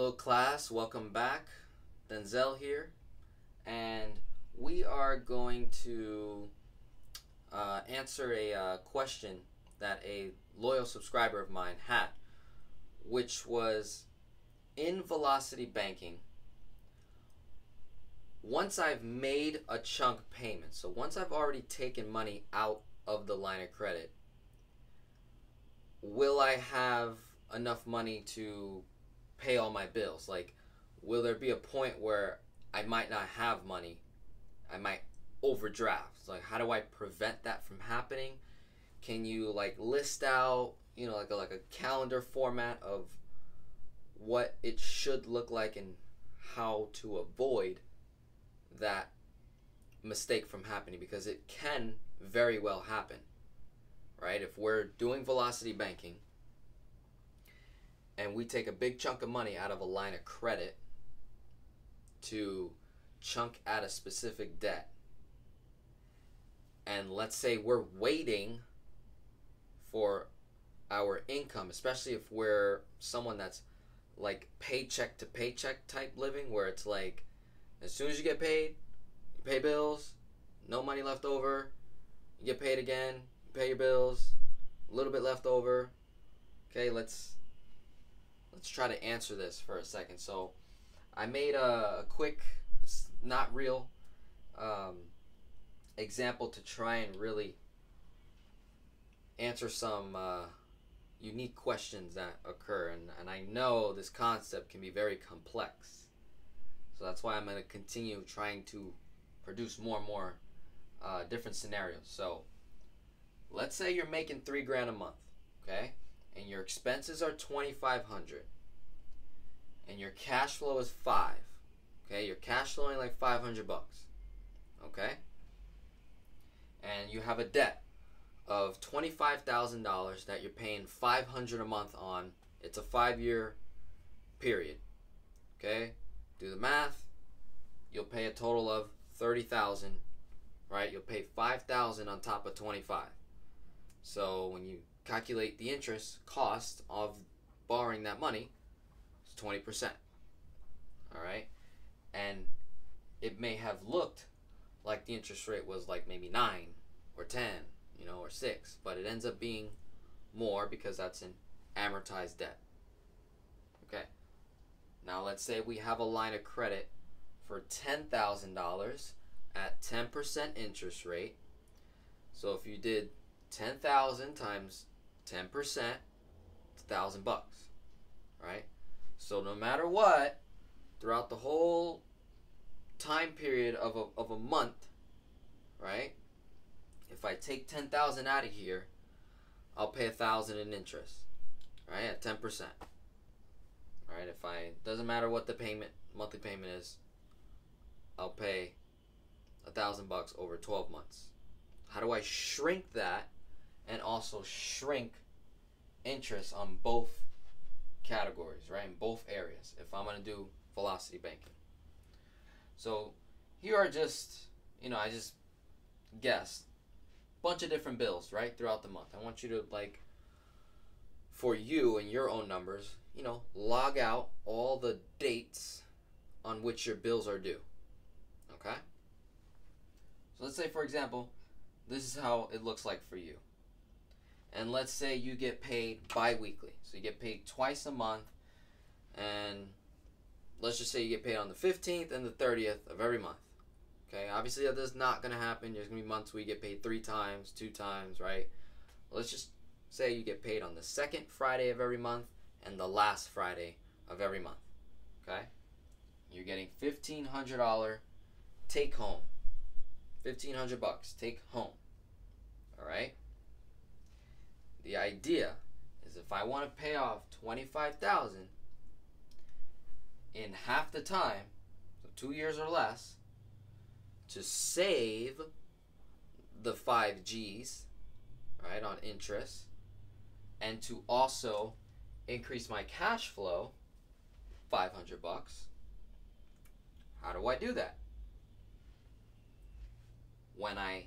Hello class, welcome back. Denzel here, and we are going to answer a question that a loyal subscriber of mine had, which was, in velocity banking, once I've made a chunk payment, so once I've already taken money out of the line of credit, will I have enough money to pay all my bills? Like, will there be a point where I might not have money? I might overdraft. Like, how do I prevent that from happening? Can you like list out, like a calendar format of what it should look like and how to avoid that mistake from happening? Because it can very well happen, right? If we're doing velocity banking and we take a big chunk of money out of a line of credit to chunk at a specific debt, and let's say we're waiting for our income, especially if we're someone that's like paycheck to paycheck type living, where it's like as soon as you get paid, you pay bills, no money left over, you get paid again, you pay your bills, a little bit left over. Okay, let's try to answer this for a second. So I made a quick, not real example to try and really answer some unique questions that occur, and I know this concept can be very complex, so that's why I'm going to continue trying to produce more and more different scenarios. So let's say you're making $3,000 a month, okay, and your expenses are $2,500 and your cash flow is $5,000. Okay, you're cash flowing like $500, okay, and you have a debt of $25,000 that you're paying $500 a month on. It's a 5-year period. Okay, do the math. You'll pay a total of $30,000, right? You'll pay $5,000 on top of $25,000. So when you calculate the interest cost of borrowing that money, it's 20%. All right, and it may have looked like the interest rate was like maybe 9 or 10, or 6, but it ends up being more because that's an amortized debt. Okay, now let's say we have a line of credit for $10,000 at 10% interest rate. So if you did 10,000 times 10%, it's $1,000, right? So no matter what, throughout the whole time period of a month, right? If I take 10,000 out of here, I'll pay 1,000 in interest, right? At 10%. Right? Doesn't matter what the monthly payment is, I'll pay $1,000 over 12 months. How do I shrink that and also shrink interest on both categories, right? In both areas, if I'm going to do velocity banking. So here are just, I just guessed bunch of different bills, right, throughout the month. I want you to, like, for you and your own numbers, log out all the dates on which your bills are due. Okay? So let's say, for example, this is how it looks like for you. And let's say you get paid bi-weekly. So you get paid twice a month, and let's just say you get paid on the 15th and the 30th of every month. Okay, obviously that is not going to happen. There's going to be months where you get paid 3 times, 2 times, right? Let's just say you get paid on the second Friday of every month and the last Friday of every month. Okay? You're getting $1,500 take home. $1,500 take home. All right? The idea is if I want to pay off $25,000 in half the time, so 2 years or less, to save the 5 G's, right, on interest, and to also increase my cash flow, $500. How do I do that? When I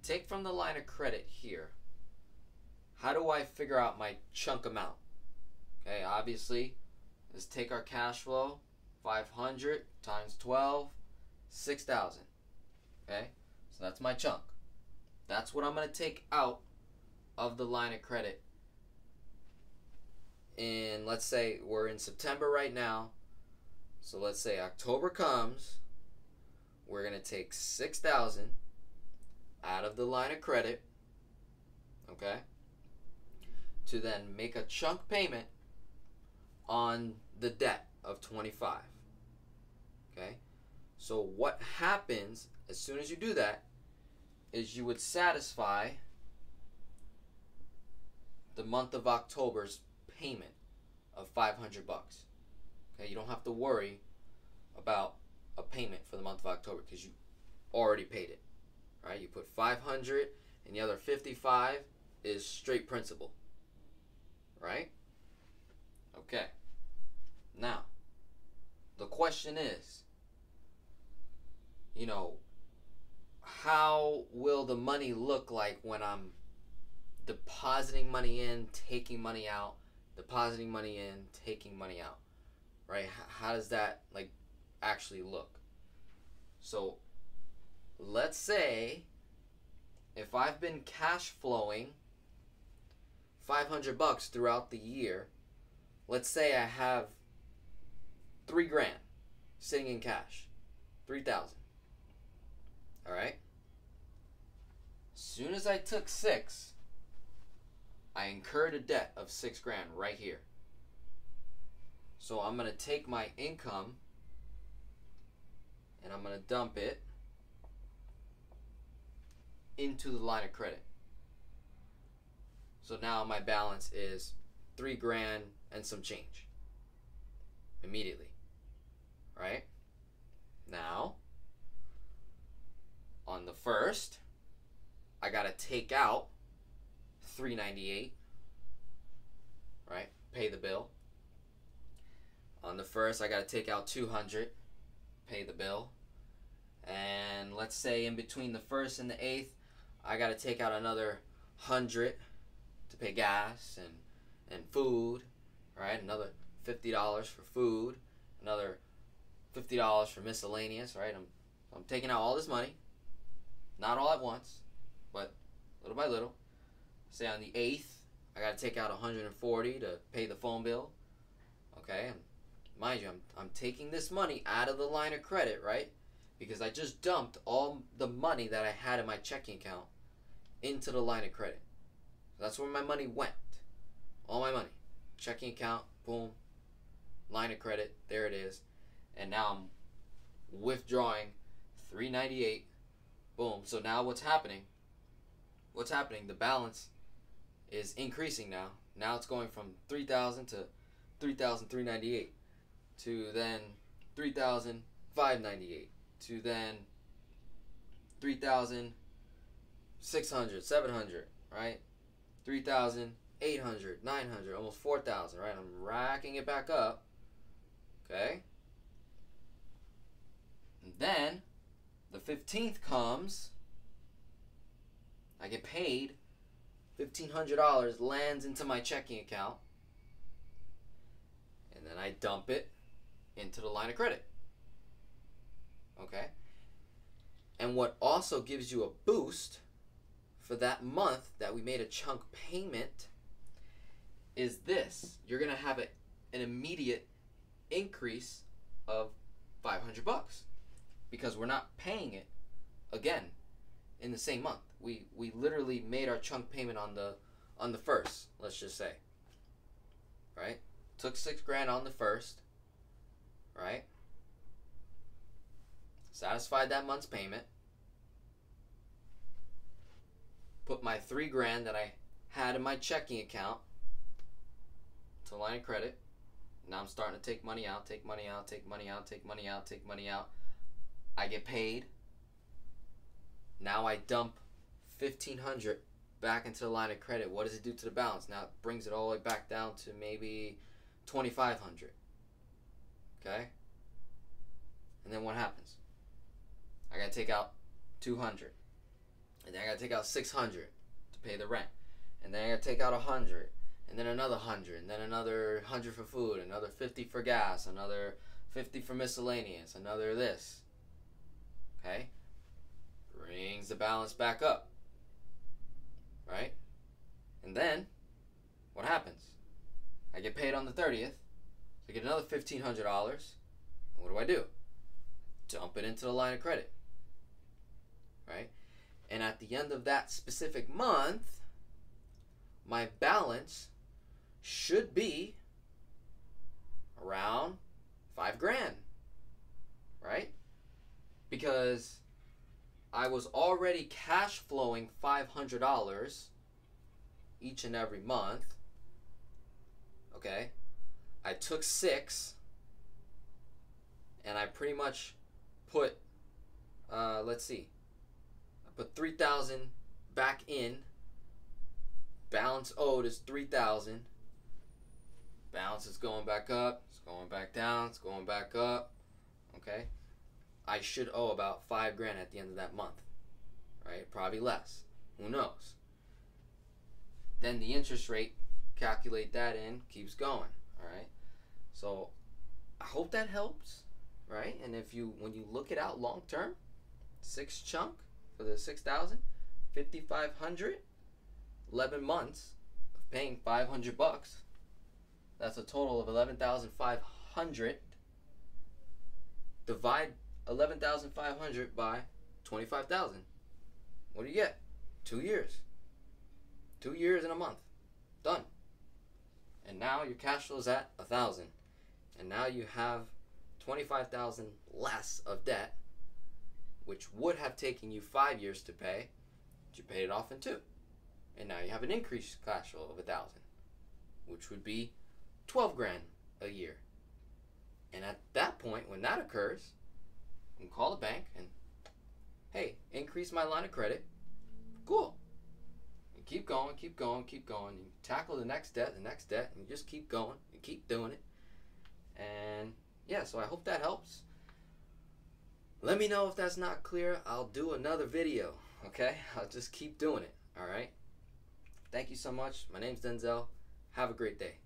take from the line of credit here, how do I figure out my chunk amount? Okay, obviously is take our cash flow, 500 times 12, 6,000. Okay, so that's my chunk. That's what I'm going to take out of the line of credit. And let's say we're in September right now. So let's say October comes. We're going to take 6,000 out of the line of credit. Okay, to then make a chunk payment on the debt of 25. Okay, so what happens as soon as you do that is you would satisfy the month of October's payment of 500 bucks. Okay, you don't have to worry about a payment for the month of October because you already paid it. Right? You put 500 and the other 55 is straight principal. Right? Okay. Now, the question is, how will the money look like when I'm depositing money in, taking money out, depositing money in, taking money out, right? How does that actually look? So let's say if I've been cash flowing 500 bucks throughout the year, let's say I have $3,000 sitting in cash, 3,000. All right. As soon as I took 6, I incurred a debt of $6,000 right here. So I'm going to take my income and I'm going to dump it into the line of credit. So now my balance is $3,000 and some change immediately. Right? Now, on the 1st, I got to take out $398, right? Pay the bill. On the 1st, I got to take out $200, pay the bill. And let's say in between the 1st and the 8th, I got to take out another $100 to pay gas and food, right? Another $50 for food, another $50 for miscellaneous, right? I'm taking out all this money, not all at once, but little by little. Say on the 8th, I got to take out $140 to pay the phone bill. Okay, and mind you, I'm taking this money out of the line of credit, right? Because I just dumped all the money that I had in my checking account into the line of credit. That's where my money went. All my money. Checking account, boom. Line of credit, there it is. And now I'm withdrawing $398. Boom. So now what's happening? The balance is increasing now. Now it's going from $3,000 to $3,398 to then $3,598 to then $3,600, $700, right? $3,800, $900, almost $4,000, right? I'm racking it back up. Okay? And then the 15th comes. I get paid. $1,500 lands into my checking account. And then I dump it into the line of credit. Okay? And what also gives you a boost for that month that we made a chunk payment is this. You're going to have an immediate increase of 500 bucks because we're not paying it again in the same month. We literally made our chunk payment on the 1st, let's just say. Right? Took $6,000 on the 1st, right? Satisfied that month's payment. Put my $3,000 that I had in my checking account to line of credit. Now I'm starting to take money out, take money out, take money out, take money out, take money out. I get paid. Now I dump $1,500 back into the line of credit. What does it do to the balance? Now it brings it all the way back down to maybe $2,500. Okay? And then what happens? I gotta take out $200. And then I gotta take out $600 to pay the rent. And then I gotta take out $100. and then another 100, and then another 100 for food, another 50 for gas, another 50 for miscellaneous, another this. Okay? Brings the balance back up. Right? And then, what happens? I get paid on the 30th, so I get another $1,500. What do? Dump it into the line of credit. Right? And at the end of that specific month, my balance should be around $5,000, right? Because I was already cash flowing $500 each and every month. Okay, I took 6, and I pretty much put, let's see, I put 3,000 back in. Balance owed is 3,000. Balance is going back up, it's going back down, it's going back up. Okay, I should owe about $5,000 at the end of that month, right? Probably less. Who knows? Then the interest rate, calculate that in, keeps going. All right. So I hope that helps, right? And if you, when you look it out long term, 6 chunk for the 6,000, 5,500, 11 months of paying $500. That's a total of 11,500. Divide 11,500 by 25,000. What do you get? 2 years. 2 years and a month. Done. And now your cash flow is at 1,000. And now you have 25,000 less of debt, which would have taken you 5 years to pay, but you paid it off in 2. And now you have an increased cash flow of 1,000, which would be 12,000 a year. And at that point, when that occurs, you can call the bank and, hey, increase my line of credit. Cool. And keep going, keep going, keep going. You tackle the next debt, and you just keep going and keep doing it. And yeah, so I hope that helps. Let me know if that's not clear. I'll do another video, okay? I'll just keep doing it, all right? Thank you so much. My name's Denzel. Have a great day.